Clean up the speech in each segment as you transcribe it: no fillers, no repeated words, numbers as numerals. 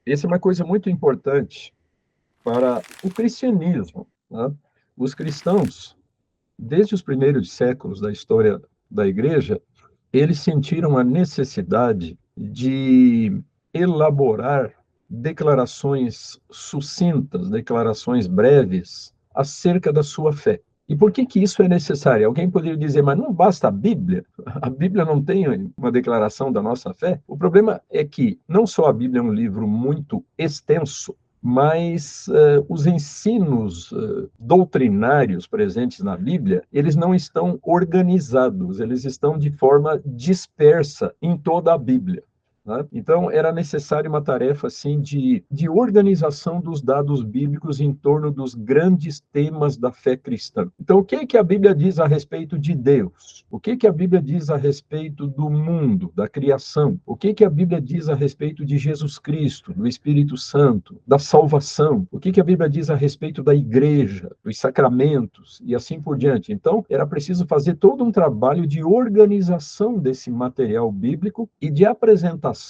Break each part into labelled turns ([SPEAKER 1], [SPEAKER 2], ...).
[SPEAKER 1] Essa é uma coisa muito importante para o cristianismo, né? Os cristãos, desde os primeiros séculos da história da igreja, eles sentiram a necessidade de elaborar declarações sucintas, declarações breves acerca da sua fé. E por que que isso é necessário? Alguém poderia dizer, mas não basta a Bíblia? A Bíblia não tem uma declaração da nossa fé? O problema é que não só a Bíblia é um livro muito extenso, mas os ensinos doutrinários presentes na Bíblia, eles não estão organizados, eles estão de forma dispersa em toda a Bíblia. Né? Então, era necessária uma tarefa assim de organização dos dados bíblicos em torno dos grandes temas da fé cristã. Então, o que é que a Bíblia diz a respeito de Deus? O que é que a Bíblia diz a respeito do mundo, da criação? O que é que a Bíblia diz a respeito de Jesus Cristo, do Espírito Santo, da salvação? O que é que a Bíblia diz a respeito da igreja, dos sacramentos e assim por diante? Então, era preciso fazer todo um trabalho de organização desse material bíblico e de apresentação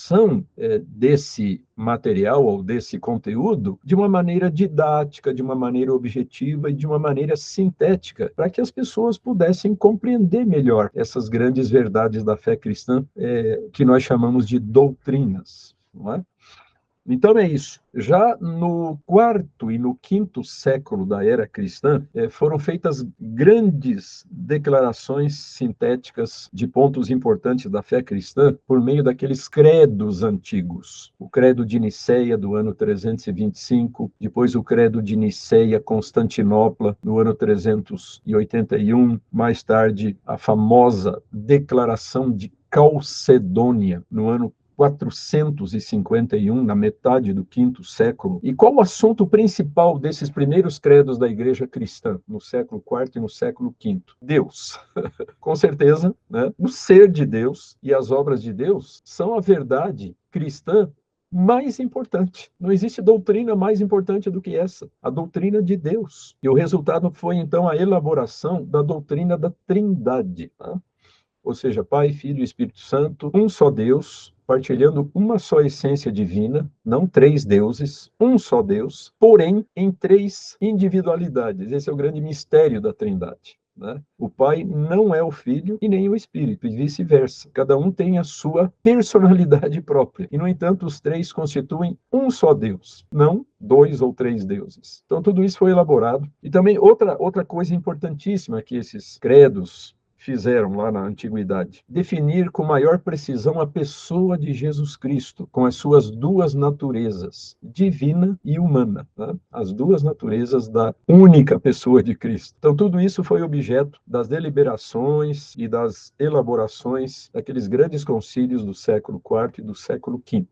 [SPEAKER 1] desse material ou desse conteúdo de uma maneira didática, de uma maneira objetiva e de uma maneira sintética, para que as pessoas pudessem compreender melhor essas grandes verdades da fé cristã, que nós chamamos de doutrinas, não é? Então é isso. Já no quarto e no quinto século da era cristã, foram feitas grandes declarações sintéticas de pontos importantes da fé cristã por meio daqueles credos antigos. O credo de Nicéia, do ano 325, depois o credo de Niceia, Constantinopla, no ano 381, mais tarde a famosa Declaração de Calcedônia, no ano 451, na metade do quinto século. E qual o assunto principal desses primeiros credos da igreja cristã, no século IV e no século V? Deus. Com certeza, né? O ser de Deus e as obras de Deus são a verdade cristã mais importante. Não existe doutrina mais importante do que essa, a doutrina de Deus. E o resultado foi, então, a elaboração da doutrina da Trindade, né? Ou seja, Pai, Filho e Espírito Santo, um só Deus, partilhando uma só essência divina, não três deuses, um só Deus, porém em três individualidades. Esse é o grande mistério da Trindade. Né? O Pai não é o Filho e nem o Espírito, e vice-versa. Cada um tem a sua personalidade própria. E, no entanto, os três constituem um só Deus, não dois ou três deuses. Então, tudo isso foi elaborado. E também outra coisa importantíssima que esses credos fizeram lá na antiguidade, definir com maior precisão a pessoa de Jesus Cristo, com as suas duas naturezas, divina e humana, né? As duas naturezas da única pessoa de Cristo. Então, tudo isso foi objeto das deliberações e das elaborações daqueles grandes concílios do século IV e do século V.